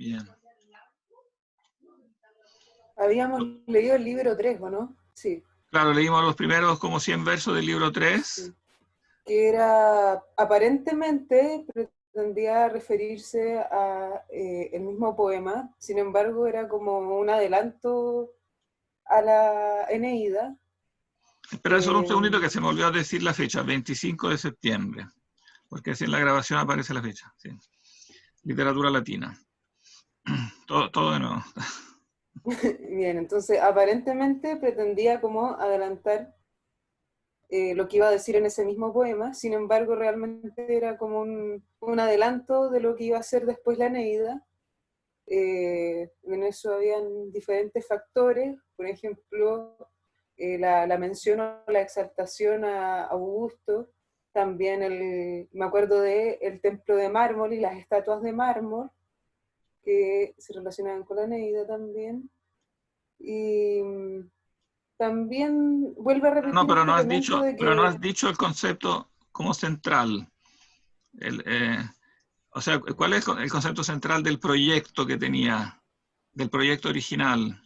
Bien. Habíamos leído el libro 3, ¿o no? Sí. Claro, leímos los primeros como 100 versos del libro 3. Sí. Que era, aparentemente, pretendía referirse a el mismo poema, sin embargo era como un adelanto a la Eneida. Espera solo un segundito que se me olvidó decir la fecha, 25 de septiembre, porque así en la grabación aparece la fecha. Sí. Literatura latina. Todo de nuevo. Bien, entonces aparentemente pretendía como adelantar lo que iba a decir en ese mismo poema, sin embargo realmente era como un adelanto de lo que iba a ser después la Eneida. En eso habían diferentes factores, por ejemplo, la mención o la exaltación a Augusto, también me acuerdo de el templo de mármol y las estatuas de mármol, que se relacionaban con la Eneida también. Y también vuelve a No, repetir pero este no has elemento dicho, de pero no que... has dicho el concepto como central. El, o sea, ¿cuál es el concepto central del proyecto que tenía, del proyecto original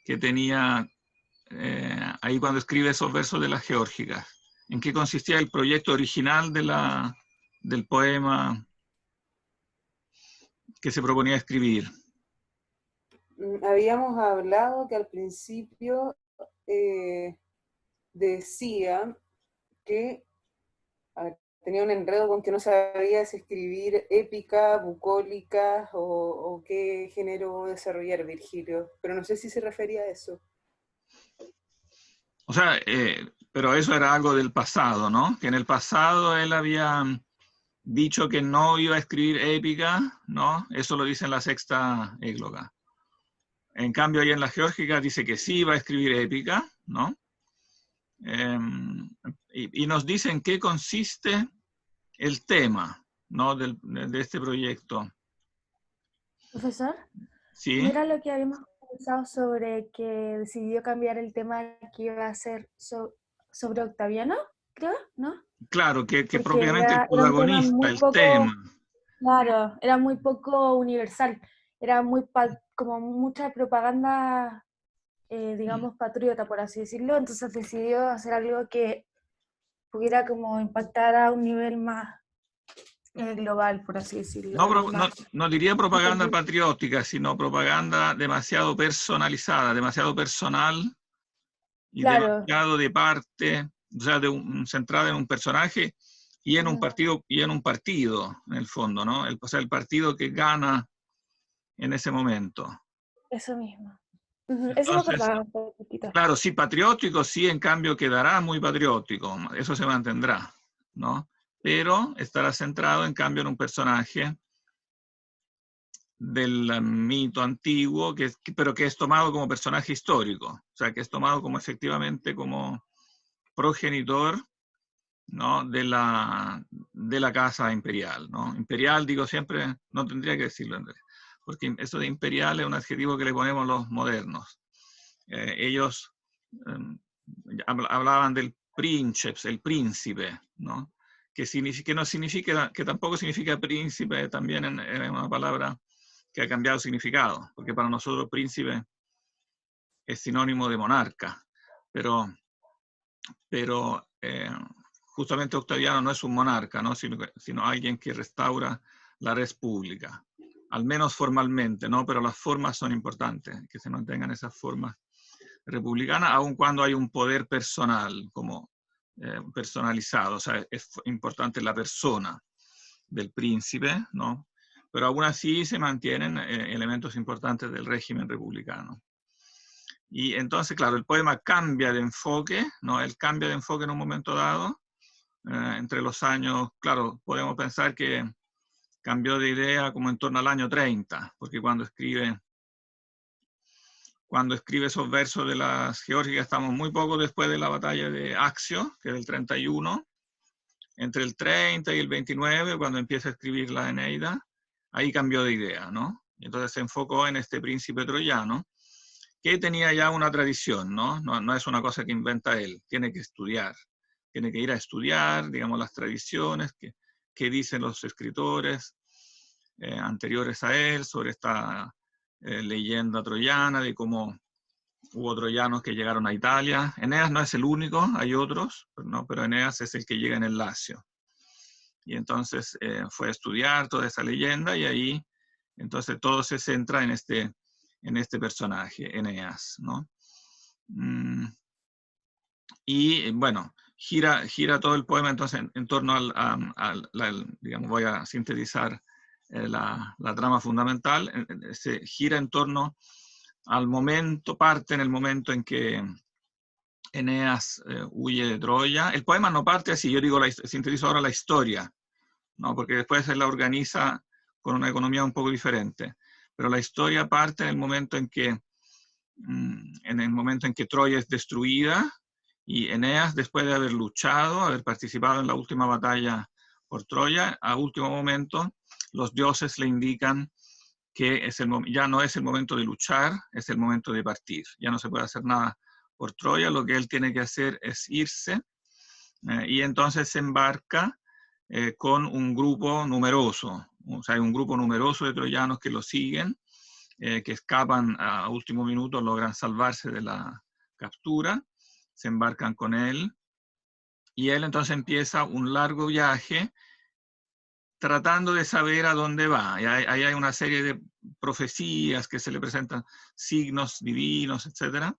que tenía ahí cuando escribe esos versos de las geórgicas? ¿En qué consistía el proyecto original del poema que se proponía escribir? Habíamos hablado que al principio decía que tenía un enredo con que no sabía si escribir épica, bucólica o qué género desarrollar Virgilio, pero no sé si se refería a eso. O sea, pero eso era algo del pasado, ¿no? Que en el pasado él había dicho que no iba a escribir épica, ¿no? Eso lo dice en la sexta égloga. En cambio, ahí en la geórgica dice que sí iba a escribir épica, ¿no? Y nos dice en qué consiste el tema, ¿no? De este proyecto. Profesor, ¿Sí? ¿no era lo que habíamos conversado sobre que decidió cambiar el tema que iba a ser sobre Octaviano? Creo, ¿no? Claro, que Porque propiamente el era un tema protagonista, muy el tema. poco, claro, era muy poco universal, era muy como mucha propaganda, digamos, patriota, por así decirlo, entonces decidió hacer algo que pudiera como impactar a un nivel más global, por así decirlo, No, algo no, más. no diría propaganda patriótica, sino propaganda demasiado personalizada, demasiado personal y Claro. demasiado de parte, o sea, centrada en un personaje y en un partido, en el fondo, ¿no? O sea, el partido que gana en ese momento. Eso mismo. Eso me Entonces, acordaba un poquito. claro, sí, patriótico, sí, en cambio quedará muy patriótico, eso se mantendrá, ¿no? Pero estará centrado, en cambio, en un personaje del mito antiguo, pero que es tomado como personaje histórico, o sea, que es tomado como efectivamente como progenitor, ¿no? de la casa imperial, ¿no? Imperial, digo siempre, no tendría que decirlo, Andrés, porque eso de imperial es un adjetivo que le ponemos los modernos. Ellos hablaban del princeps, el príncipe, ¿no? Que no significa, que tampoco significa príncipe, también es una palabra que ha cambiado significado, porque para nosotros príncipe es sinónimo de monarca, pero justamente Octaviano no es un monarca, ¿no? sino alguien que restaura la res pública, al menos formalmente, ¿no? Pero las formas son importantes, que se mantengan esas formas republicanas, aun cuando hay un poder personal, como personalizado, o sea, es importante la persona del príncipe, ¿no? Pero aún así se mantienen elementos importantes del régimen republicano. Y entonces, claro, el poema cambia de enfoque, ¿no? Él cambia de enfoque en un momento dado, entre los años, claro, podemos pensar que cambió de idea como en torno al año 30, porque cuando escribe esos versos de las geórgicas estamos muy poco después de la batalla de Accio, que es el 31, entre el 30 y el 29, cuando empieza a escribir la Eneida, ahí cambió de idea, ¿no? Y entonces se enfocó en este príncipe troyano, que tenía ya una tradición, ¿no? No es una cosa que inventa él, tiene que estudiar, tiene que ir a estudiar, digamos, las tradiciones que dicen los escritores, anteriores a él, sobre esta leyenda troyana, de cómo hubo troyanos que llegaron a Italia. Eneas no es el único, hay otros, ¿no? Pero Eneas es el que llega en el Lacio. Y entonces fue a estudiar toda esa leyenda y ahí entonces todo se centra en este personaje, Eneas, ¿no? Y bueno, gira todo el poema entonces en torno digamos, voy a sintetizar la trama fundamental, se gira en torno al momento, parte en el momento en que Eneas huye de Troya. El poema no parte así, yo digo, sintetizo ahora la historia, ¿no? Porque después él la organiza con una economía un poco diferente. Pero la historia parte en el momento en que Troya es destruida, y Eneas, después de haber luchado, haber participado en la última batalla por Troya, a último momento los dioses le indican que ya no es el momento de luchar, es el momento de partir. Ya no se puede hacer nada por Troya, lo que él tiene que hacer es irse, y entonces se embarca con un grupo numeroso. O sea, hay un grupo numeroso de troyanos que lo siguen, que escapan a último minuto, logran salvarse de la captura, se embarcan con él, y él entonces empieza un largo viaje tratando de saber a dónde va. Y ahí hay una serie de profecías que se le presentan, signos divinos, etcétera,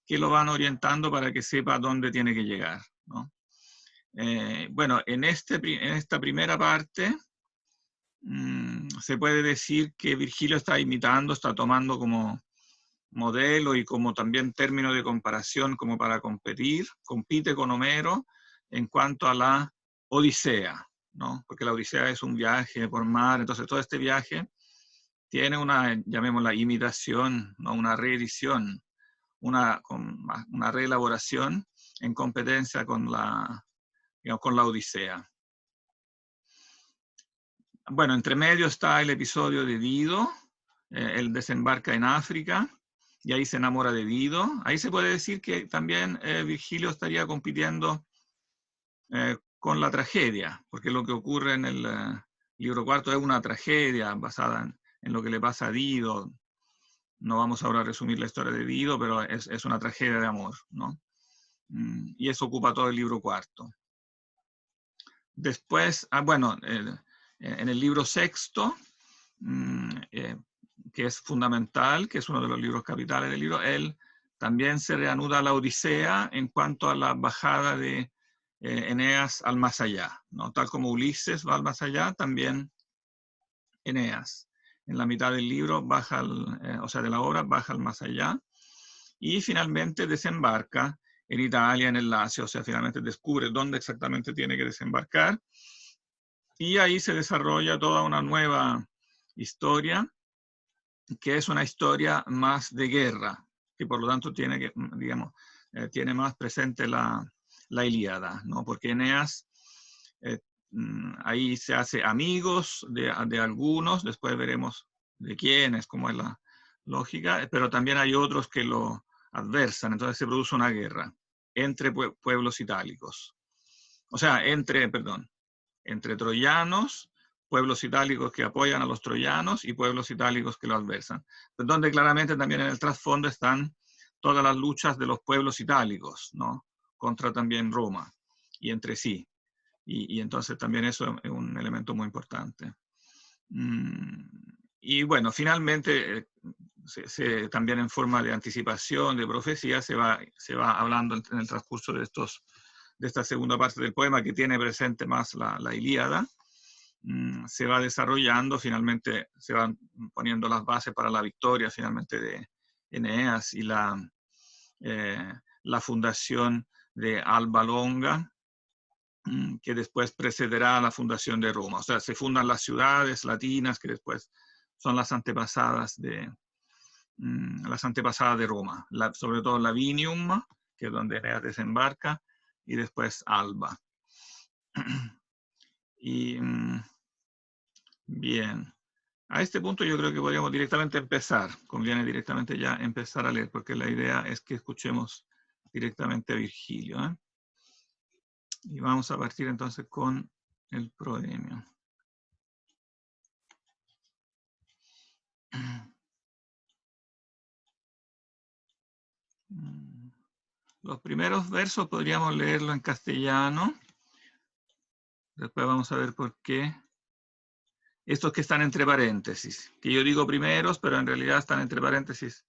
que lo van orientando para que sepa dónde tiene que llegar, ¿no? Bueno, en esta primera parte se puede decir que Virgilio está imitando, está tomando como modelo y como también término de comparación, como para compite con Homero en cuanto a la Odisea, ¿no? Porque la Odisea es un viaje por mar, entonces todo este viaje tiene una, llamémosla, imitación, ¿no? Una reedición, una reelaboración en competencia con la Odisea. Bueno, entre medio está el episodio de Dido. Él desembarca en África y ahí se enamora de Dido. Ahí se puede decir que también Virgilio estaría compitiendo con la tragedia, porque lo que ocurre en el libro cuarto es una tragedia basada en lo que le pasa a Dido. No vamos ahora a resumir la historia de Dido, pero es una tragedia de amor, ¿no? Y eso ocupa todo el libro cuarto. Después, bueno, en el libro sexto, que es fundamental, que es uno de los libros capitales del libro, él también se reanuda la Odisea en cuanto a la bajada de Eneas al más allá, ¿no? Tal como Ulises va al más allá, también Eneas. En la mitad del libro baja, o sea, de la obra, baja al más allá, y finalmente desembarca en Italia, en el Lacio, o sea, finalmente descubre dónde exactamente tiene que desembarcar, y ahí se desarrolla toda una nueva historia, que es una historia más de guerra, que por lo tanto tiene, digamos, tiene más presente la Ilíada, ¿no? Porque Eneas ahí se hace amigos de algunos, después veremos de quiénes, cómo es la lógica, pero también hay otros que lo adversan, entonces se produce una guerra entre pueblos itálicos. O sea, entre troyanos, pueblos itálicos que apoyan a los troyanos y pueblos itálicos que lo adversan. Donde claramente también en el trasfondo están todas las luchas de los pueblos itálicos, ¿no? Contra también Roma y entre sí. Y entonces también eso es un elemento muy importante. Y bueno, finalmente, también en forma de anticipación, de profecía, se va hablando en el transcurso de esta segunda parte del poema, que tiene presente más la Ilíada, se va desarrollando, finalmente se van poniendo las bases para la victoria finalmente de Eneas y la fundación de Alba Longa, que después precederá a la fundación de Roma. O sea, se fundan las ciudades latinas que después son las antepasadas de Roma, sobre todo Lavinium, que es donde Eneas desembarca, y después Alba. Y bien, a este punto yo creo que podríamos directamente empezar. Conviene directamente ya empezar a leer, porque la idea es que escuchemos directamente a Virgilio, ¿eh? Y vamos a partir entonces con el proemio. Los primeros versos podríamos leerlo en castellano. Después vamos a ver por qué. Estos que están entre paréntesis, que yo digo primeros, pero en realidad están entre paréntesis.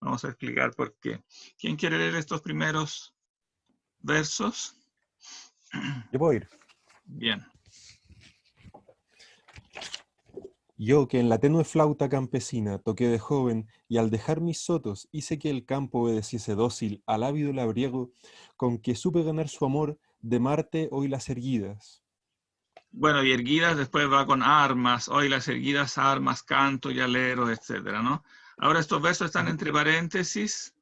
Vamos a explicar por qué. ¿Quién quiere leer estos primeros versos? Yo puedo ir. Bien. Yo que en la tenue flauta campesina toqué de joven y al dejar mis sotos hice que el campo obedeciese dócil al ávido labriego con que supe ganar su amor de Marte hoy las erguidas. Bueno, y erguidas después va con armas, hoy las erguidas armas, canto y alero, etcétera, ¿no? Ahora estos versos están entre paréntesis.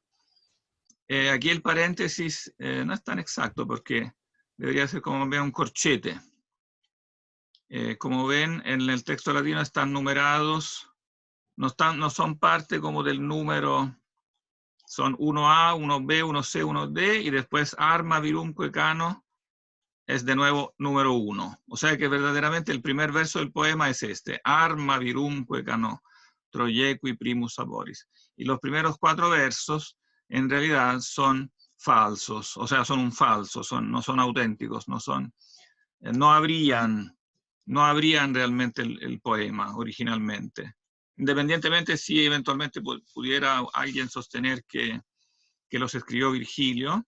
Aquí el paréntesis no es tan exacto porque debería ser como un corchete. Como ven, en el texto latino están numerados, no son parte como del número, son 1A, 1B, 1C, 1D, y después arma, virumque, cano, es de nuevo número 1. O sea que verdaderamente el primer verso del poema es este, arma, virumque, cano, troyequi, primus aboris. Y los primeros 4 versos en realidad son falsos, o sea, son un falso, no son auténticos, no abrían realmente el poema originalmente. Independientemente si eventualmente pudiera alguien sostener que los escribió Virgilio,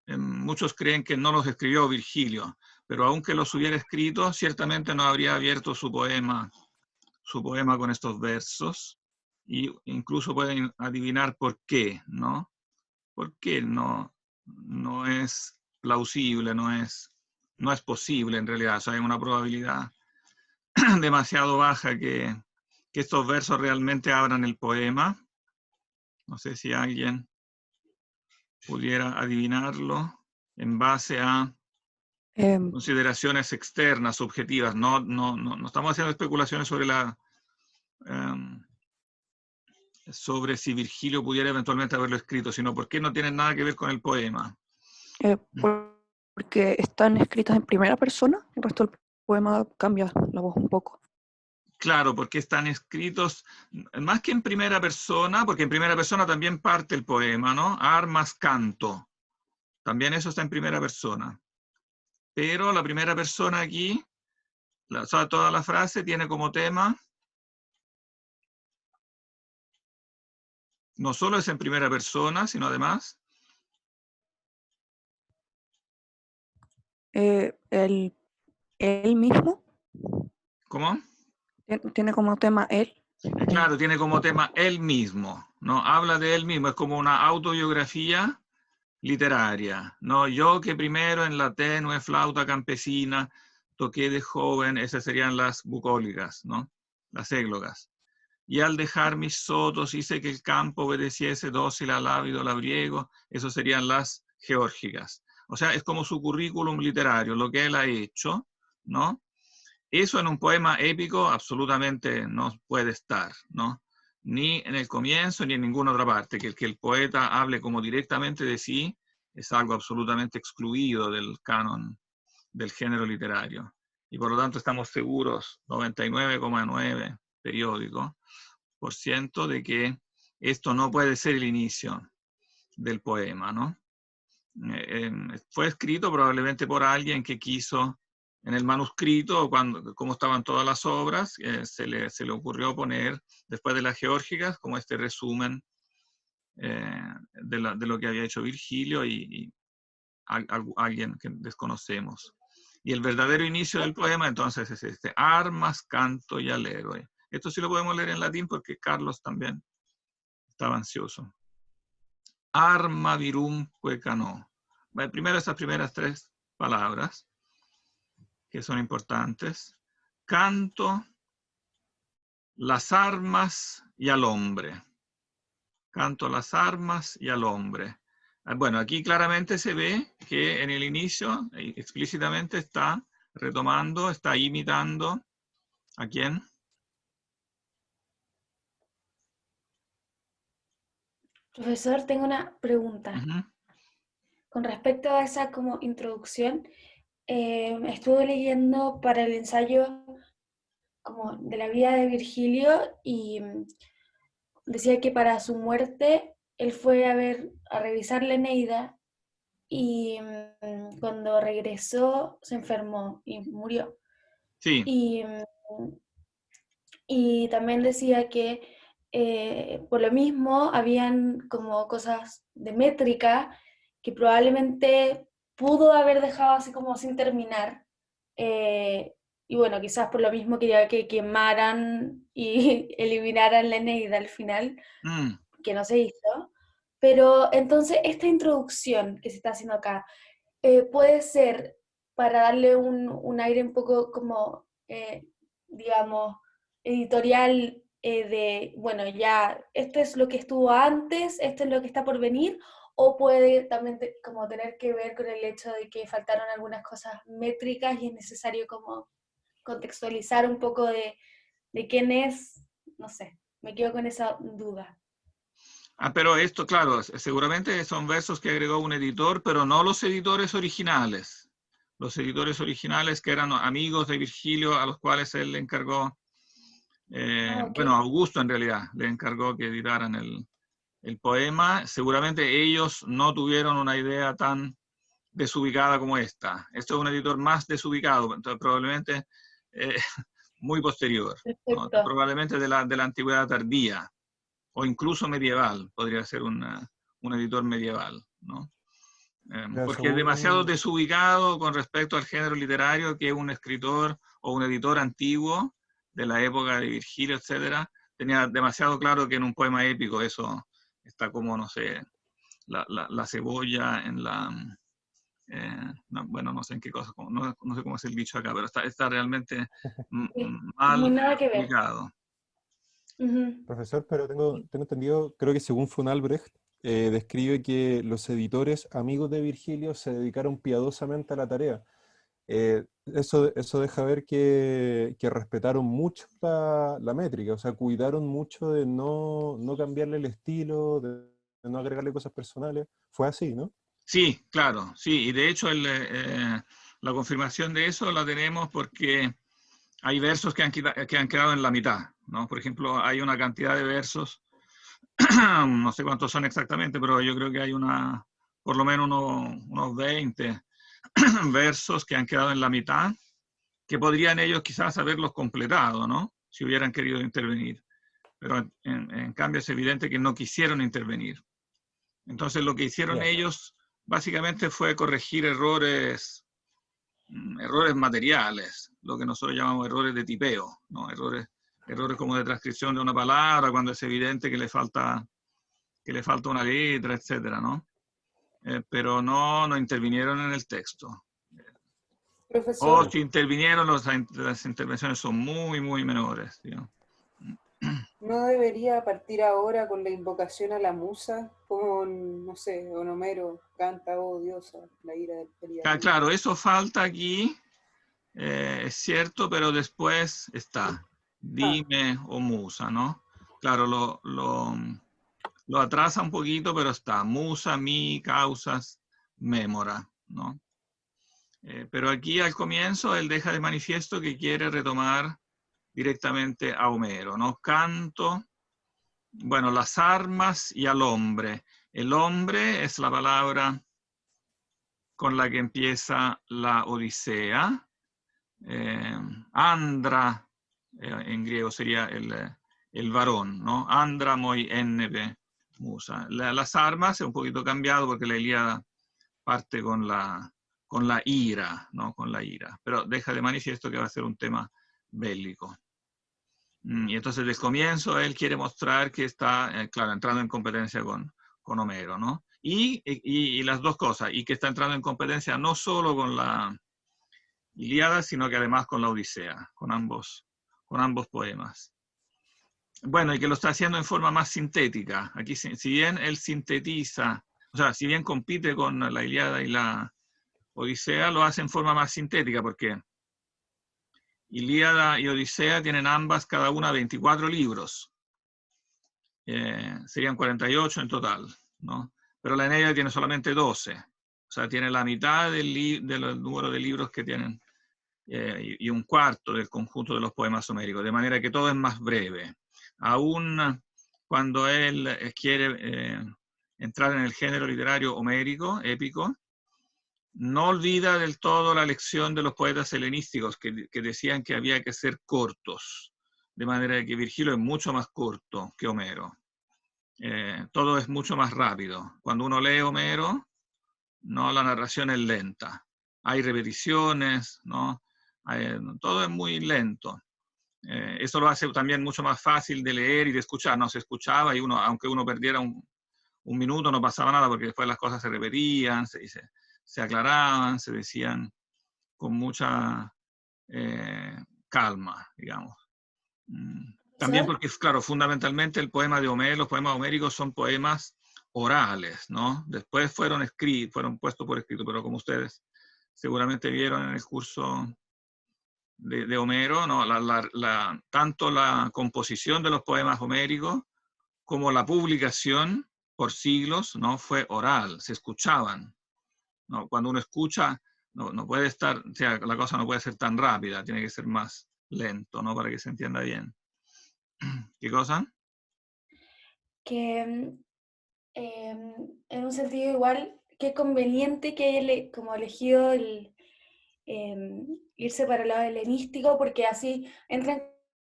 muchos creen que no los escribió Virgilio, pero aunque los hubiera escrito, ciertamente no habría abierto su poema con estos versos, y incluso pueden adivinar por qué, ¿no? ¿Por qué no es plausible, no es posible en realidad? O sea, hay una probabilidad demasiado baja que estos versos realmente abran el poema. No sé si alguien pudiera adivinarlo en base a consideraciones externas, subjetivas. No estamos haciendo especulaciones sobre si Virgilio pudiera eventualmente haberlo escrito, sino porque no tienen nada que ver con el poema. Porque están escritas en primera persona, el resto del poema cambia la voz un poco. Claro, porque están escritos más que en primera persona, porque en primera persona también parte el poema, ¿no? Armas, canto. También eso está en primera persona. Pero la primera persona aquí, toda la frase tiene como tema, no solo es en primera persona, sino además... Él mismo. ¿Cómo? Tiene como tema él. Claro, tiene como tema él mismo, ¿no? Habla de él mismo, es como una autobiografía literaria, ¿no? Yo que primero en la tenue flauta campesina toqué de joven, esas serían las bucólicas, ¿no? Las églogas. Y al dejar mis sotos hice que el campo obedeciese dócil al ávido labriego, eso serían las geórgicas. O sea, es como su currículum literario, lo que él ha hecho, ¿no? Eso en un poema épico absolutamente no puede estar, ¿no? Ni en el comienzo ni en ninguna otra parte. Que el poeta hable como directamente de sí es algo absolutamente excluido del canon del género literario. Y por lo tanto estamos seguros, 99,9 periódico, por ciento, de que esto no puede ser el inicio del poema, ¿no? Fue escrito probablemente por alguien que quiso, en el manuscrito, como estaban todas las obras, se le ocurrió poner, después de las geórgicas, como este resumen de lo que había hecho Virgilio y alguien que desconocemos. Y el verdadero inicio del poema entonces es este, armas, canto y alero. Esto sí lo podemos leer en latín porque Carlos también estaba ansioso. Arma virumque cano. Bueno, primero estas primeras 3 palabras, que son importantes. Canto, las armas y al hombre. Canto, las armas y al hombre. Bueno, aquí claramente se ve que en el inicio explícitamente está retomando, está imitando ¿a quién? Profesor, tengo una pregunta. Con respecto a esa como introducción, estuve leyendo para el ensayo como de la vida de Virgilio y decía que para su muerte él fue a revisar la Eneida y cuando regresó se enfermó y murió. Sí, Y también decía que por lo mismo habían como cosas de métrica que probablemente pudo haber dejado así como sin terminar. Y bueno, quizás por lo mismo quería que quemaran y eliminaran la Eneida al final, mm, que no se hizo. Pero entonces esta introducción que se está haciendo acá puede ser para darle un aire un poco como, digamos, editorial de, bueno, ya, esto es lo que estuvo antes, esto es lo que está por venir, o puede también como tener que ver con el hecho de que faltaron algunas cosas métricas y es necesario como contextualizar un poco de quién es, no sé, me quedo con esa duda. pero esto, claro, seguramente son versos que agregó un editor, pero no los editores originales. Los editores originales que eran amigos de Virgilio, a los cuales él le encargó, Okay. bueno, Augusto en realidad, le encargó que editaran el poema. Seguramente ellos no tuvieron una idea tan desubicada como esta. Esto es un editor más desubicado, entonces probablemente eh, muy posterior, ¿no? Perfecto. Probablemente de la antigüedad tardía, o incluso medieval, podría ser un editor medieval, ¿no? Ya, Porque es demasiado según, desubicado con respecto al género literario que un escritor o un editor antiguo de la época de Virgilio, etcétera, tenía demasiado claro que en un poema épico eso está como, no sé, la cebolla en la... no, bueno, no sé en qué cosa, no sé cómo es el dicho acá, pero está realmente Sí, muy mal nada que ver. ubicado. Ujú. profesor, pero tengo entendido, creo que según von Albrecht, describe que los editores amigos de Virgilio se dedicaron piadosamente a la tarea. Eso deja ver que respetaron mucho la métrica, o sea, cuidaron mucho de no cambiarle el estilo, de no agregarle cosas personales. Fue así, ¿no? Sí, claro, sí, y de hecho la confirmación de eso la tenemos porque hay versos que han quedado en la mitad, ¿no? Por ejemplo, hay una cantidad de versos, no sé cuántos son exactamente, pero yo creo que hay por lo menos unos 20 versos que han quedado en la mitad, que podrían ellos quizás haberlos completado, ¿no? Si hubieran querido intervenir. Pero en cambio es evidente que no quisieron intervenir. Entonces lo que hicieron Ya. ellos básicamente fue corregir errores materiales, lo que nosotros llamamos errores de tipeo, ¿no? Errores como de transcripción de una palabra, cuando es evidente que le falta una letra, etcétera, ¿no? Pero no intervinieron en el texto. O Profesor, si intervinieron, las intervenciones son muy, muy menores, ¿no? ¿no debería partir ahora con la invocación a la musa? Con, no sé, Don Homero canta, oh diosa, la ira del Pelias. Claro, eso falta aquí, es cierto, pero después está, Ah, dime o musa, ¿no? Claro, lo atrasa un poquito, pero está, musa, mi, causas, mémora, ¿no? Pero aquí al comienzo él deja de manifiesto que quiere retomar directamente a Homero, ¿no? Canto, bueno, las armas y al hombre. El hombre es la palabra con la que empieza la Odisea. Andra, en griego sería el varón, ¿no? Andra moi ennepe musa. Las armas es un poquito cambiado porque la Ilíada parte con la ira, ¿no? Con la ira, pero deja de manifiesto que va a ser un tema bélico. Y entonces desde el comienzo él quiere mostrar que está, claro, entrando en competencia con Homero, ¿no? Y las dos cosas, y que está entrando en competencia no solo con la Ilíada, sino que además con la Odisea, con ambos poemas. Bueno, y que lo está haciendo en forma más sintética. Aquí, si bien él sintetiza, o sea, si bien compite con la Ilíada y la Odisea, lo hace en forma más sintética, porque Ilíada y Odisea tienen ambas, cada una, 24 libros. Serían 48 en total, ¿no? Pero la Eneida tiene solamente 12. O sea, tiene la mitad del número de libros que tienen y un cuarto del conjunto de los poemas homéricos, de manera que todo es más breve. Aún cuando él quiere entrar en el género literario homérico, épico, no olvida del todo la lección de los poetas helenísticos que decían que había que ser cortos, de manera que Virgilio es mucho más corto que Homero. Todo es mucho más rápido. Cuando uno lee Homero, ¿no? La narración es lenta. Hay repeticiones, ¿no? Todo es muy lento. Eso lo hace también mucho más fácil de leer y de escuchar. No se escuchaba y uno, aunque uno perdiera un minuto, no pasaba nada porque después las cosas se repetían, se aclaraban, se decían con mucha calma, digamos. También porque, claro, fundamentalmente el poema de Homero, los poemas homéricos son poemas orales, ¿no? Después fueron puestos por escrito, pero como ustedes seguramente vieron en el curso de Homero, ¿no? Tanto la composición de los poemas homéricos como la publicación por siglos, ¿no? Fue oral, se escuchaban, ¿no? Cuando uno escucha, no puede estar, o sea, la cosa no puede ser tan rápida, tiene que ser más lento, ¿no? Para que se entienda bien. ¿Qué cosa? Que en un sentido igual, qué conveniente que haya como elegido el irse para el lado helenístico, porque así entra en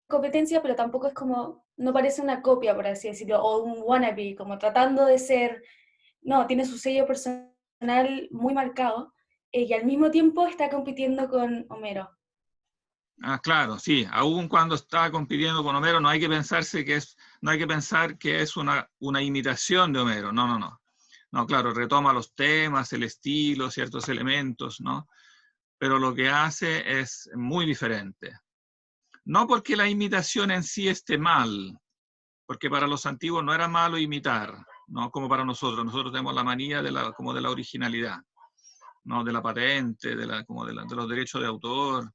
competencia, pero tampoco es como, no parece una copia, por así decirlo, o un wannabe, como tratando de ser, no, tiene su sello personal muy marcado, y al mismo tiempo está compitiendo con Homero. Ah, claro, sí. Aún cuando está compitiendo con Homero, no hay que pensar que es una imitación de Homero. No, no, no. No, claro, retoma los temas, el estilo, ciertos elementos, ¿no? Pero lo que hace es muy diferente. No porque la imitación en sí esté mal, porque para los antiguos no era malo imitar, ¿no? Como para nosotros. Nosotros tenemos la manía como de la originalidad, ¿no? De la patente, de los derechos de autor.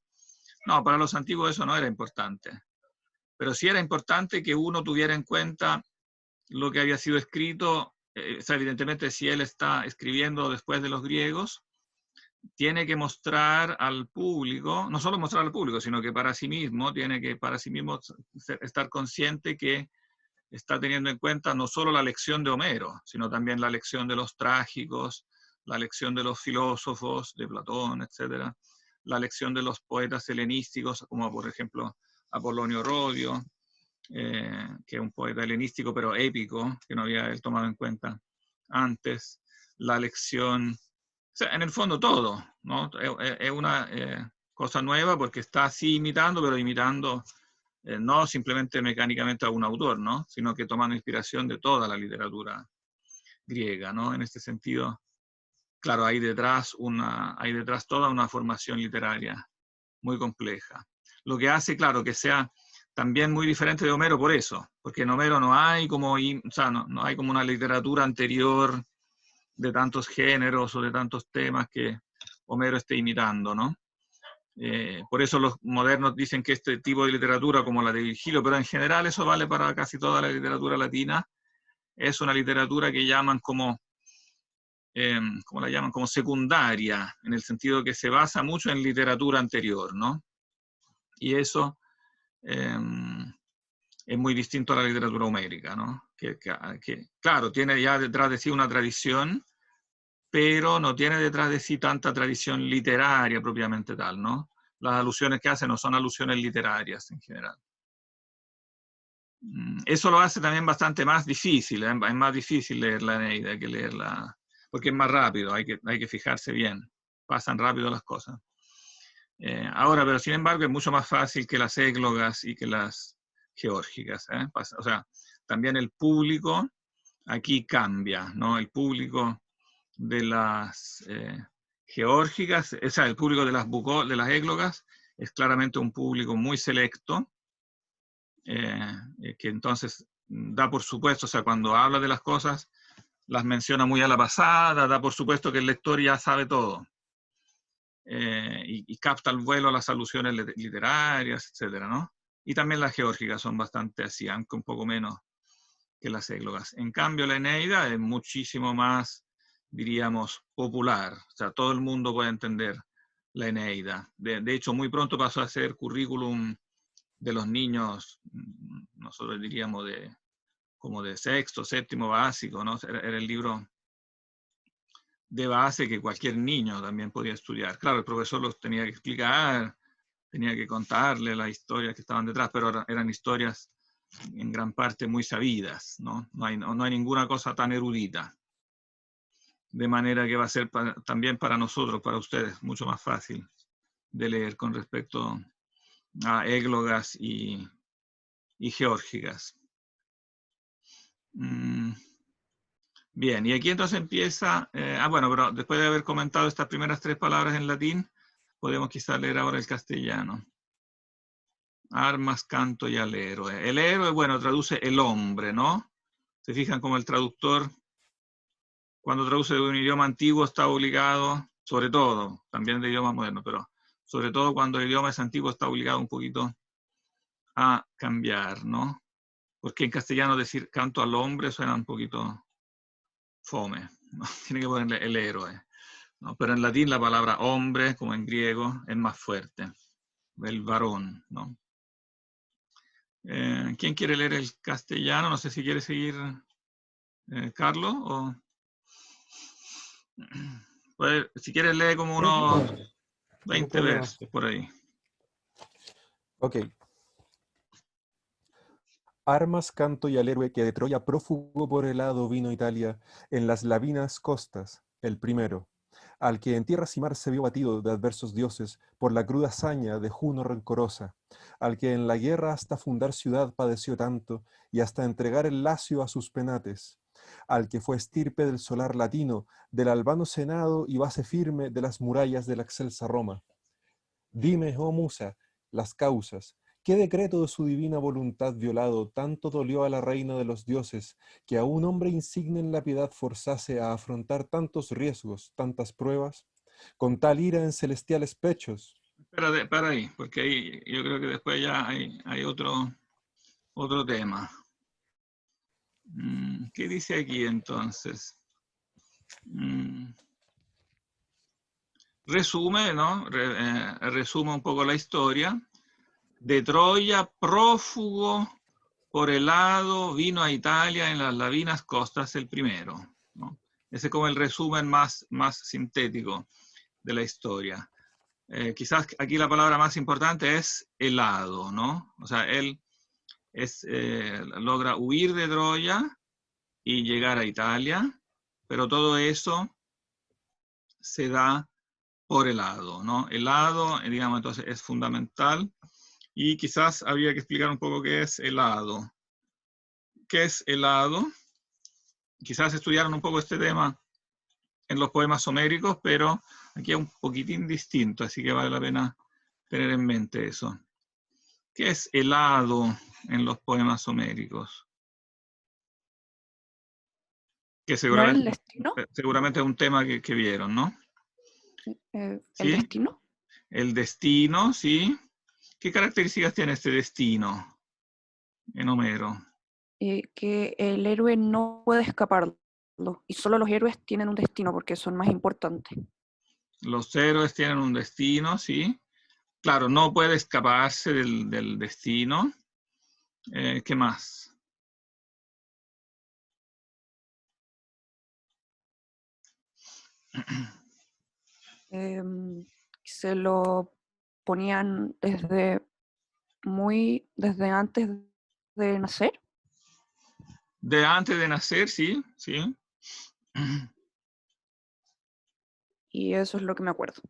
No, para los antiguos eso no era importante. Pero sí era importante que uno tuviera en cuenta lo que había sido escrito. O sea, evidentemente, si él está escribiendo después de los griegos, tiene que mostrar al público, no solo mostrar al público, sino que para sí mismo, tiene que para sí mismo estar consciente que está teniendo en cuenta no solo la lección de Homero, sino también la lección de los trágicos, la lección de los filósofos, de Platón, etc., la lección de los poetas helenísticos, como por ejemplo Apolonio Rodio, que es un poeta helenístico pero épico, que no había él tomado en cuenta antes, la lección, o sea, en el fondo todo, ¿no? Es una cosa nueva porque está así imitando, pero imitando no simplemente mecánicamente a un autor, ¿no? Sino que tomando inspiración de toda la literatura griega, ¿no? En este sentido, claro, hay detrás toda una formación literaria muy compleja. Lo que hace, claro, que sea también muy diferente de Homero por eso, porque en Homero no hay como, o sea, no hay como una literatura anterior de tantos géneros o de tantos temas que Homero esté imitando, ¿no? Por eso los modernos dicen que este tipo de literatura, como la de Virgilio, pero en general eso vale para casi toda la literatura latina, es una literatura que llaman como, ¿cómo la llaman? Como secundaria, en el sentido que se basa mucho en literatura anterior, ¿no? Y eso es muy distinto a la literatura homérica, ¿no? Que, claro, tiene ya detrás de sí una tradición, pero no tiene detrás de sí tanta tradición literaria propiamente tal, ¿no? Las alusiones que hace no son alusiones literarias en general. Eso lo hace también bastante más difícil, ¿eh? Es más difícil leer la Eneida que leerla, porque es más rápido, hay que fijarse bien, pasan rápido las cosas. Ahora, pero sin embargo, es mucho más fácil que las églogas y que las geórgicas, ¿eh? O sea, también el público aquí cambia, ¿no? El público de las geórgicas, o sea, el público de las églogas es claramente un público muy selecto, que entonces da por supuesto, o sea, cuando habla de las cosas, las menciona muy a la pasada, da por supuesto que el lector ya sabe todo, y capta al vuelo las alusiones literarias, etcétera, ¿no? Y también las geórgicas son bastante así, aunque un poco menos que las églogas. En cambio, la Eneida es muchísimo más, diríamos, popular. O sea, todo el mundo puede entender la Eneida. De hecho, muy pronto pasó a ser currículum de los niños, nosotros diríamos como de sexto, séptimo básico, ¿no? Era el libro de base que cualquier niño también podía estudiar. Claro, el profesor los tenía que explicar, tenía que contarle las historias que estaban detrás, pero eran historias en gran parte muy sabidas, ¿no? No hay ninguna cosa tan erudita. De manera que va a ser también para nosotros, para ustedes, mucho más fácil de leer con respecto a églogas y geórgicas. Bien, y aquí entonces empieza, bueno, pero después de haber comentado estas primeras 3 palabras en latín, podemos quizás leer ahora el castellano. Armas, canto y al héroe. El héroe, bueno, traduce el hombre, ¿no? Se fijan como el traductor, cuando traduce de un idioma antiguo, está obligado, sobre todo, también de idiomas modernos, pero sobre todo cuando el idioma es antiguo, está obligado un poquito a cambiar, ¿no? Porque en castellano decir canto al hombre suena un poquito fome, ¿no? Tiene que ponerle el héroe, ¿no? Pero en latín la palabra hombre, como en griego, es más fuerte, el varón, ¿no? ¿Quién quiere leer el castellano? No sé si quiere seguir Carlos, o pues, si quieres lee como unos 20 versos por ahí. Ok. Armas, canto y al héroe que de Troya prófugo por el hado vino a Italia en las lavinas costas, el primero, al que en tierras y mar se vio batido de adversos dioses por la cruda hazaña de Juno rencorosa, al que en la guerra hasta fundar ciudad padeció tanto y hasta entregar el lacio a sus penates, al que fue estirpe del solar latino, del albano senado y base firme de las murallas de la excelsa Roma. Dime, oh musa, las causas. ¿Qué decreto de su divina voluntad violado tanto dolió a la reina de los dioses que a un hombre insigne en la piedad forzase a afrontar tantos riesgos, tantas pruebas, con tal ira en celestiales pechos? Para ahí, porque ahí yo creo que después ya hay otro tema. ¿Qué dice aquí entonces? Resume, ¿no? Resume un poco la historia. De Troya, prófugo por el hado, vino a Italia en las lavinas costas el primero, ¿no? Ese es como el resumen más sintético de la historia. Quizás aquí la palabra más importante es el hado, ¿no? O sea, él logra huir de Troya y llegar a Italia, pero todo eso se da por el hado, ¿no? El hado, digamos, entonces es fundamental, y quizás había que explicar un poco qué es el hado. ¿Qué es el hado? Quizás estudiaron un poco este tema en los poemas homéricos, pero aquí es un poquitín distinto, así que vale la pena tener en mente eso. ¿Qué es el hado en los poemas homéricos? Que ¿No era el destino? seguramente es un tema que vieron, ¿no? ¿El ¿Sí? destino? El destino, ¿sí? ¿Qué características tiene este destino en Homero? Que el héroe no puede escaparlo. Y solo los héroes tienen un destino porque son más importantes. Los héroes tienen un destino, ¿sí? Claro, no puede escaparse del destino. ¿Qué más? Se lo ponían desde antes de nacer. De antes de nacer, sí, sí. Y eso es lo que me acuerdo.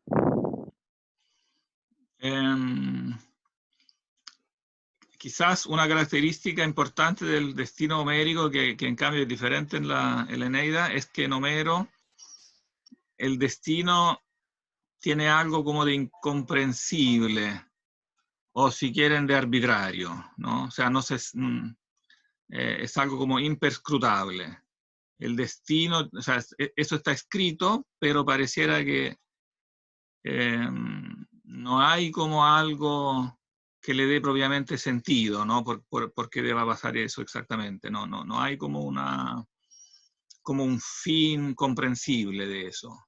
Quizás una característica importante del destino homérico, que en cambio es diferente en la Eneida, es que en Homero el destino tiene algo como de incomprensible, o si quieren de arbitrario, ¿no? O sea, no se, es algo como imperscrutable. El destino, o sea, eso está escrito, pero pareciera que no hay como algo que le dé propiamente sentido, ¿no? ¿Por qué deba pasar eso exactamente? No hay como un fin comprensible de eso.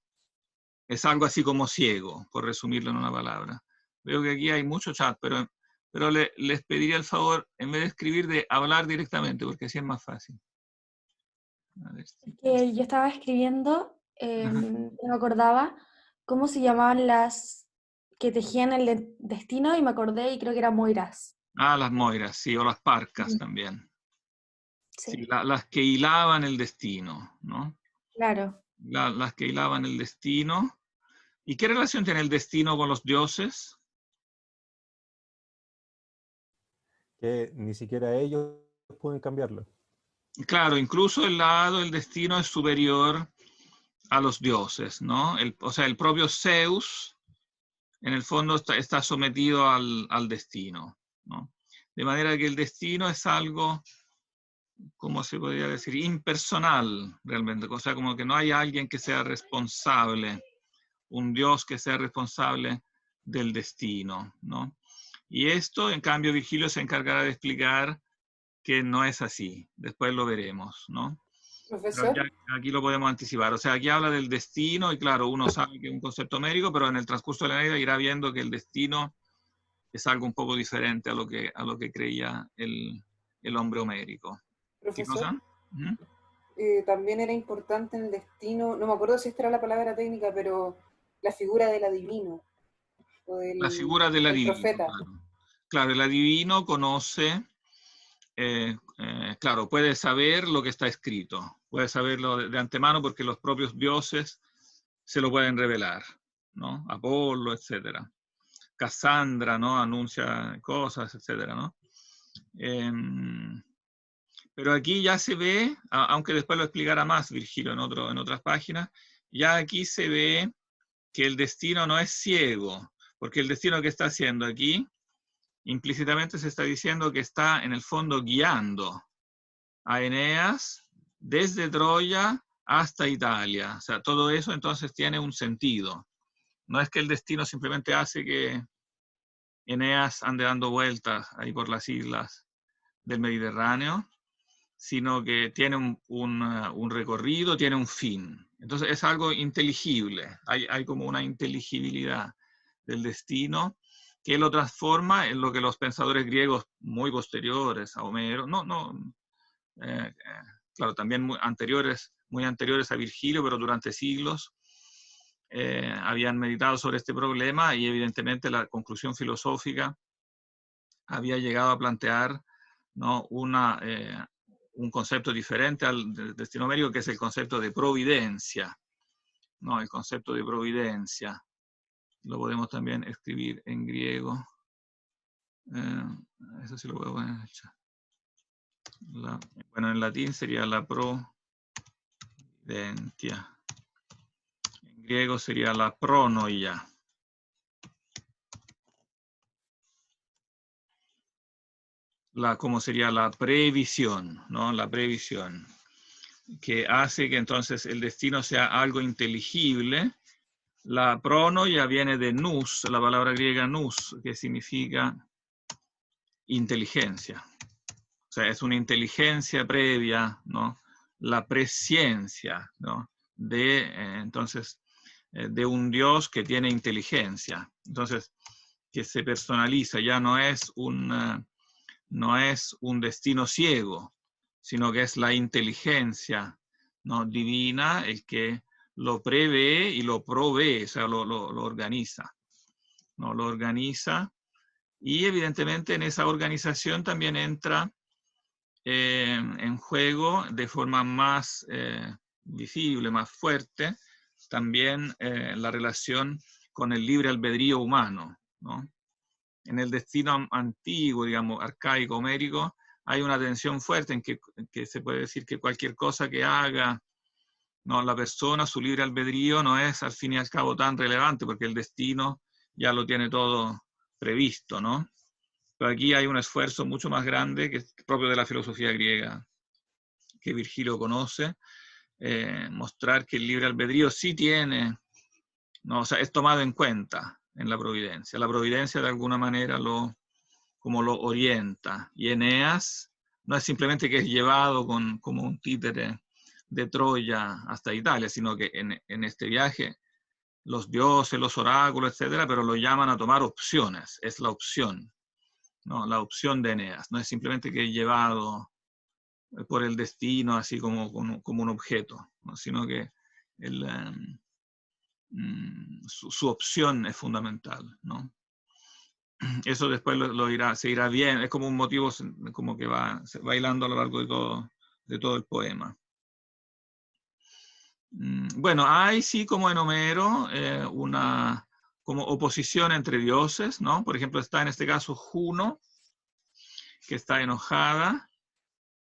Es algo así como ciego, por resumirlo en una palabra. Veo que aquí hay mucho chat, pero pero les pediría el favor, en vez de escribir, de hablar directamente, porque así es más fácil. A ver si- Que yo estaba escribiendo, Ajá. no me acordaba cómo se llamaban las que tejían el destino y me acordé y creo que eran moiras. Ah, las moiras, sí, o las parcas Mm, también. Sí, sí, las que hilaban el destino, ¿no? claro. Las que hilaban el destino. ¿Y qué relación tiene el destino con los dioses? Que ni siquiera ellos pueden cambiarlo. Claro, incluso el lado del destino es superior a los dioses, ¿no? O sea, el propio Zeus, en el fondo, está sometido al destino, ¿no? De manera que el destino es algo, ¿cómo se podría decir? Impersonal, realmente. O sea, como que no hay alguien que sea responsable, un dios que sea responsable del destino, ¿no? Y esto, en cambio, Virgilio se encargará de explicar que no es así. Después lo veremos, ¿no? Pero Profesor, aquí lo podemos anticipar. O sea, aquí habla del destino y claro, uno sabe que es un concepto homérico, pero en el transcurso de la Eneida irá viendo que el destino es algo un poco diferente a lo que creía el hombre homérico. ¿Qué profesor, cosa? ¿Mm? también era importante en el destino, no me acuerdo si esta era la palabra técnica, pero la figura del adivino o La figura del del adivino, profeta. claro. Claro, el adivino conoce, claro, puede saber lo que está escrito, puede saberlo de antemano porque los propios dioses se lo pueden revelar, ¿no? Apolo, etcétera. Cassandra, ¿no? Anuncia cosas, etcétera, ¿no? Pero aquí ya se ve, aunque después lo explicará más Virgilio en otras páginas, ya aquí se ve que el destino no es ciego, porque el destino que está haciendo aquí, implícitamente se está diciendo que está en el fondo guiando a Eneas desde Troya hasta Italia. O sea, todo eso entonces tiene un sentido. No es que el destino simplemente hace que Eneas ande dando vueltas ahí por las islas del Mediterráneo, sino que tiene un recorrido, tiene un fin. Entonces es algo inteligible, hay como una inteligibilidad del destino que lo transforma en lo que los pensadores griegos muy posteriores a Homero, claro, también muy anteriores a Virgilio, pero durante siglos, habían meditado sobre este problema y evidentemente la conclusión filosófica había llegado a plantear, ¿no? Un concepto diferente al destino homérico, que es el concepto de providencia, ¿no? El concepto de providencia. Lo podemos también escribir en griego. Eso sí lo puedo poner en el chat. Bueno, en latín sería la providentia. En griego sería la pronoia. ¿Cómo sería la previsión? ¿No? La previsión, que hace que entonces el destino sea algo inteligible. La pronoia viene de nous, la palabra griega nous, que significa inteligencia. O sea, es una inteligencia previa, ¿no? La presciencia, ¿no? Entonces, de un Dios que tiene inteligencia. Entonces, que se personaliza, ya no es un destino ciego, sino que es la inteligencia, ¿no? Divina el que lo prevé y lo provee, o sea, lo organiza, ¿no? Lo organiza y evidentemente en esa organización también entra en juego de forma más visible, más fuerte, también la relación con el libre albedrío humano, ¿no? En el destino antiguo, digamos, arcaico, homérico, hay una tensión fuerte en que se puede decir que cualquier cosa que haga, no, la persona, su libre albedrío, no es al fin y al cabo tan relevante, porque el destino ya lo tiene todo previsto, ¿no? Pero aquí hay un esfuerzo mucho más grande, que es propio de la filosofía griega, que Virgilio conoce, mostrar que el libre albedrío sí tiene, no, o sea, es tomado en cuenta en la providencia. La providencia de alguna manera como lo orienta. Y Eneas no es simplemente que es llevado como un títere de Troya hasta Italia, sino que en este viaje los dioses, los oráculos, etcétera, pero lo llaman a tomar opciones, es la opción. ¿no? La opción de Eneas. No es simplemente que es llevado por el destino, así como un objeto, ¿no? Sino que su opción es fundamental, ¿no? Eso después se irá bien, es como un motivo como que va bailando a lo largo de todo el poema. Bueno, hay sí, como en Homero, una como oposición entre dioses, ¿no? Por ejemplo, está en este caso Juno, que está enojada,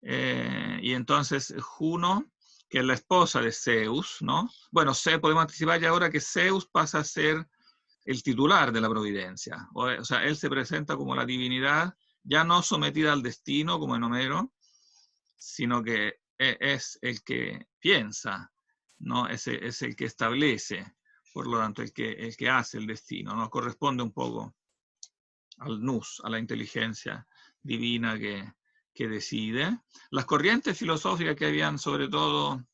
y entonces Juno, que es la esposa de Zeus, ¿no? Bueno, podemos anticipar ya ahora que Zeus pasa a ser el titular de la providencia. O sea, él se presenta como la divinidad, ya no sometida al destino, como en Homero, sino que es el que piensa, ¿no? Es el que establece, por lo tanto, el que hace el destino, ¿no? Corresponde un poco al nous, a la inteligencia divina que decide. Las corrientes filosóficas que habían sobre todo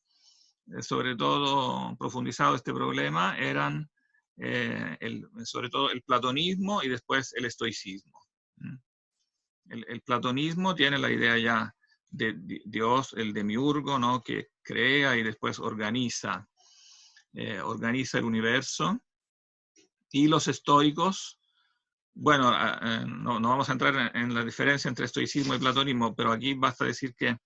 profundizado este problema eran sobre todo el platonismo y después el estoicismo. El platonismo tiene la idea ya de Dios, el demiurgo, ¿no? Que crea y después organiza el universo. Y los estoicos, bueno, no vamos a entrar en la diferencia entre estoicismo y platonismo, pero aquí basta decir que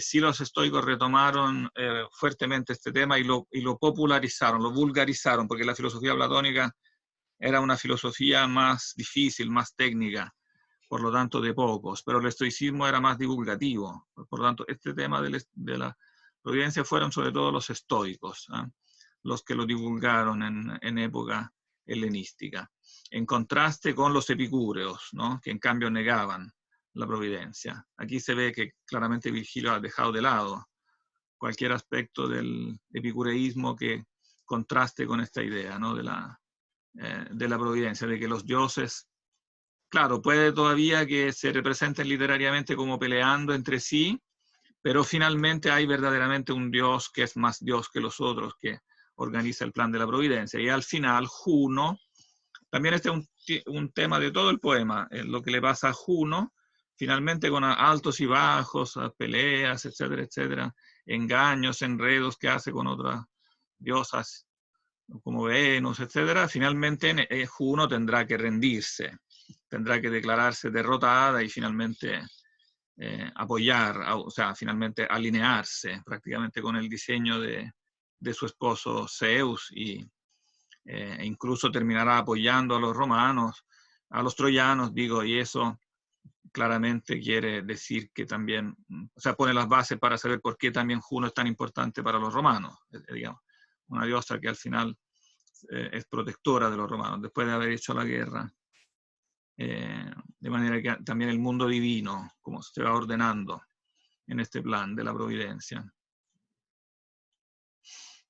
sí los estoicos retomaron fuertemente este tema y lo popularizaron, lo vulgarizaron, porque la filosofía platónica era una filosofía más difícil, más técnica, por lo tanto de pocos, pero el estoicismo era más divulgativo. Por lo tanto, este tema de la providencia fueron sobre todo los estoicos, los que lo divulgaron en época helenística, en contraste con los epicúreos, ¿no? Que en cambio negaban la providencia. Aquí se ve que claramente Virgilio ha dejado de lado cualquier aspecto del epicureísmo que contraste con esta idea, ¿no? de la providencia, de que los dioses, claro, puede todavía que se representen literariamente como peleando entre sí, pero finalmente hay verdaderamente un dios que es más dios que los otros, que organiza el plan de la providencia. Y al final, Juno, también este es un tema de todo el poema, lo que le pasa a Juno, finalmente con altos y bajos, peleas, etcétera, etcétera, engaños, enredos que hace con otras diosas como Venus, etcétera, finalmente Juno tendrá que rendirse, tendrá que declararse derrotada y finalmente apoyar, o sea, finalmente alinearse prácticamente con el diseño de su esposo Zeus y incluso terminará apoyando a los romanos, a los troyanos, digo, y eso claramente quiere decir que también, o sea, pone las bases para saber por qué también Juno es tan importante para los romanos, digamos, una diosa que al final es protectora de los romanos, después de haber hecho la guerra. De manera que también el mundo divino, como se va ordenando en este plan de la providencia.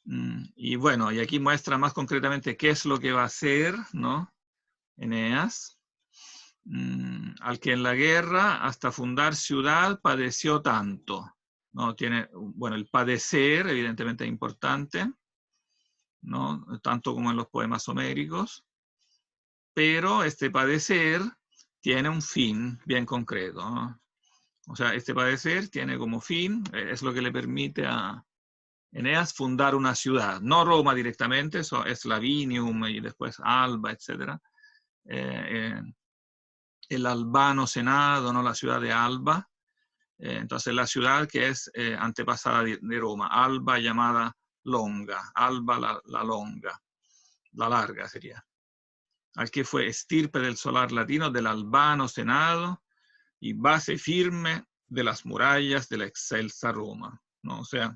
Y bueno, y aquí muestra más concretamente qué es lo que va a hacer, ¿no? Eneas, al que en la guerra, hasta fundar ciudad, padeció tanto, ¿no? Tiene, bueno, el padecer, evidentemente es importante, ¿no? Tanto como en los poemas homéricos, pero este padecer tiene un fin bien concreto, ¿no? O sea, este padecer tiene como fin, es lo que le permite a Eneas fundar una ciudad, no Roma directamente, eso es Lavinium y después Alba, etc. El albano senado, no la ciudad de Alba, entonces la ciudad que es antepasada de Roma, Alba llamada Longa, Alba la longa, la larga sería. Al que fue estirpe del solar latino, del albano senado, y base firme de las murallas de la excelsa Roma, ¿no? O sea,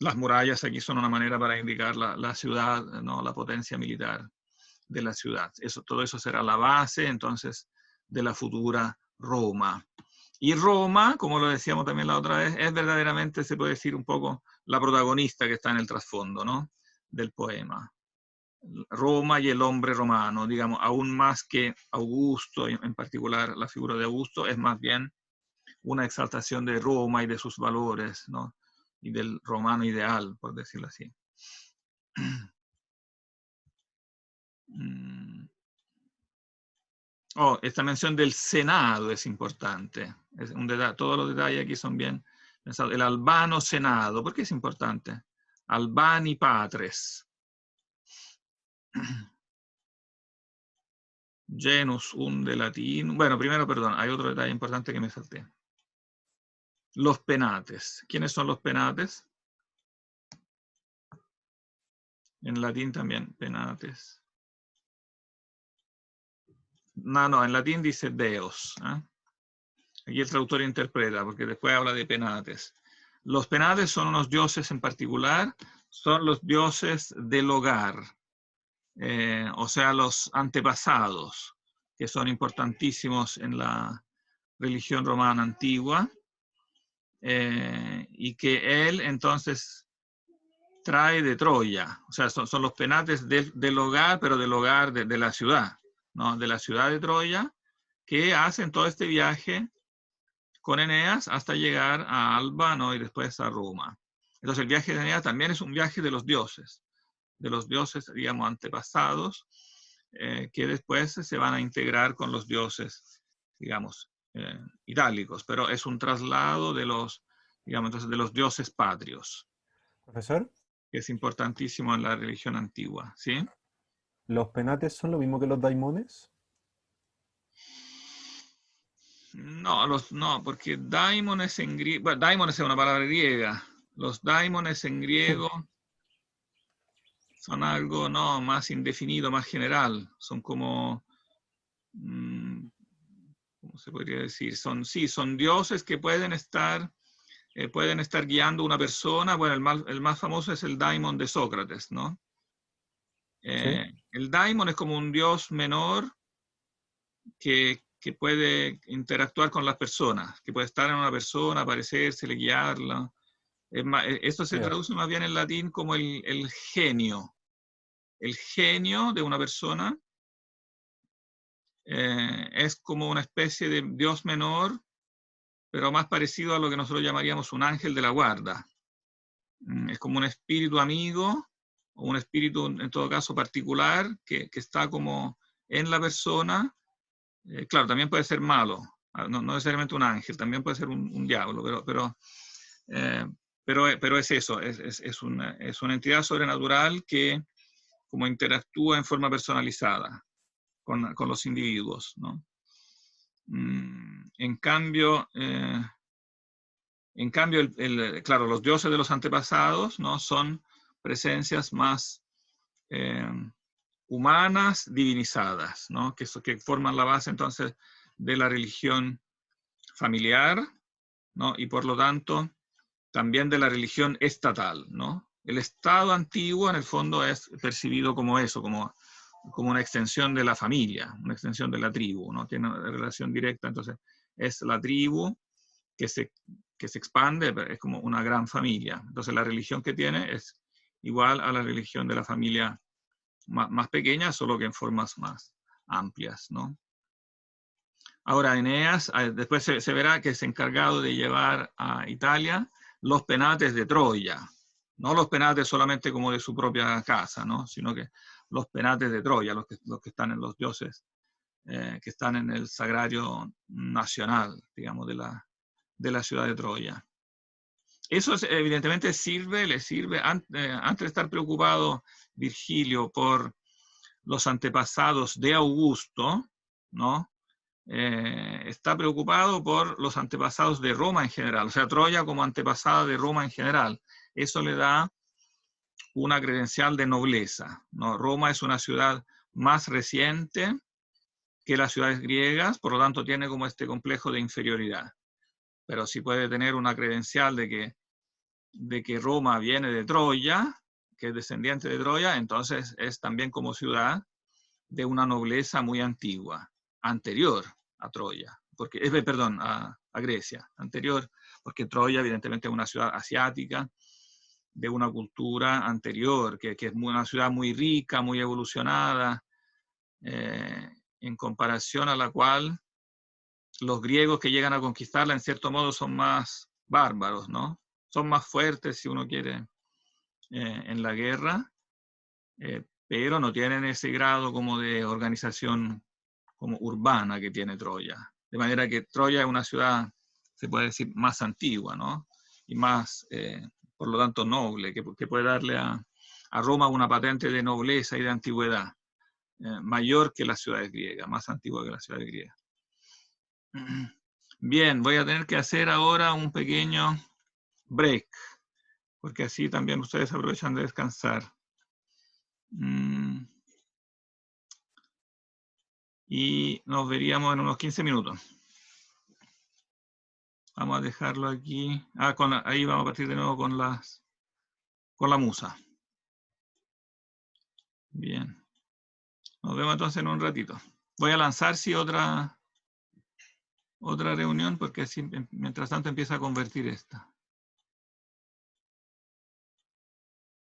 las murallas aquí son una manera para indicar la ciudad, ¿no? La potencia militar de la ciudad. Todo eso será la base, entonces, de la futura Roma. Y Roma, como lo decíamos también la otra vez, es verdaderamente, se puede decir, un poco la protagonista que está en el trasfondo, ¿no? Del poema. Roma y el hombre romano, digamos, aún más que Augusto, en particular la figura de Augusto, es más bien una exaltación de Roma y de sus valores, ¿no? Y del romano ideal, por decirlo así. Oh, esta mención del Senado es importante. Es un todos los detalles aquí son bien pensados. El albano Senado, ¿por qué es importante? Albani patres. Genus unde latinum. Bueno, primero, perdón, hay otro detalle importante que me salté. Los penates. ¿Quiénes son los penates? En latín también, penates. No, en latín dice deos. ¿Eh? Aquí el traductor interpreta, porque después habla de penates. Los penates son unos dioses en particular, son los dioses del hogar, o sea, los antepasados, que son importantísimos en la religión romana antigua, y que él entonces trae de Troya. O sea, son los penates del hogar, pero del hogar de la ciudad, ¿no? De la ciudad de Troya, que hacen todo este viaje con Eneas hasta llegar a Alba, ¿no? Y después a Roma. Entonces el viaje de Eneas también es un viaje de los dioses, digamos, antepasados, que después se van a integrar con los dioses, digamos, itálicos, pero es un traslado de los, digamos, entonces, de los dioses patrios. Profesor, Que es importantísimo en la religión antigua, ¿sí? ¿los penates son lo mismo que los daimones? No, porque daimones en griego, bueno, daimones es una palabra griega. Los daimones en griego son algo no más indefinido, más general. Son como, ¿cómo se podría decir? Son dioses que pueden estar guiando a una persona. Bueno, el más famoso es el daimon de Sócrates, ¿no? Sí. El daimon es como un dios menor que puede interactuar con las personas, que puede estar en una persona, aparecérsele, guiarla. Esto se Ya. traduce más bien en latín como el genio. El genio de una persona es como una especie de dios menor, pero más parecido a lo que nosotros llamaríamos un ángel de la guarda. Es como un espíritu amigo, o un espíritu en todo caso particular, que está como en la persona. Claro, también puede ser malo, no necesariamente un ángel, también puede ser un diablo, pero es eso, es una entidad sobrenatural que como interactúa en forma personalizada con los individuos, ¿no? En cambio, claro, los dioses de los antepasados, ¿no? Son presencias más humanas divinizadas, ¿no? Que forman la base entonces de la religión familiar, ¿no? Y por lo tanto también de la religión estatal, ¿no? El Estado antiguo en el fondo es percibido como eso, como una extensión de la familia, una extensión de la tribu, ¿no? Tiene una relación directa, entonces es la tribu que se expande, es como una gran familia. Entonces la religión que tiene es igual a la religión de la familia más pequeña, solo que en formas más amplias, ¿no? Ahora, Eneas, después se verá que es encargado de llevar a Italia los penates de Troya. No los penates solamente como de su propia casa, ¿no? Sino que los penates de Troya, los que están en los dioses, que están en el sagrario nacional, digamos, de la ciudad de Troya. Eso evidentemente le sirve, antes de estar preocupado Virgilio por los antepasados de Augusto, ¿no? Está preocupado por los antepasados de Roma en general, o sea, Troya como antepasada de Roma en general. Eso le da una credencial de nobleza, ¿no? Roma es una ciudad más reciente que las ciudades griegas, por lo tanto tiene como este complejo de inferioridad. Pero si puede tener una credencial de que Roma viene de Troya, que es descendiente de Troya, entonces es también como ciudad de una nobleza muy antigua, anterior a Troya, perdón, a Grecia, anterior, porque Troya evidentemente es una ciudad asiática, de una cultura anterior, que es una ciudad muy rica, muy evolucionada, en comparación a la cual los griegos que llegan a conquistarla en cierto modo son más bárbaros, ¿no? Son más fuertes, si uno quiere, en la guerra, pero no tienen ese grado como de organización como urbana que tiene Troya. De manera que Troya es una ciudad, se puede decir, más antigua, ¿no? Y más, por lo tanto, noble, que puede darle a Roma una patente de nobleza y de antigüedad, mayor que las ciudades griegas, más antigua que las ciudades griegas. Bien, voy a tener que hacer ahora un pequeño break, porque así también ustedes aprovechan de descansar. Y nos veríamos en unos 15 minutos. Vamos a dejarlo aquí. Ahí vamos a partir de nuevo con la musa. Bien. Nos vemos entonces en un ratito. Voy a lanzar otra reunión porque así, mientras tanto empieza a convertir esta.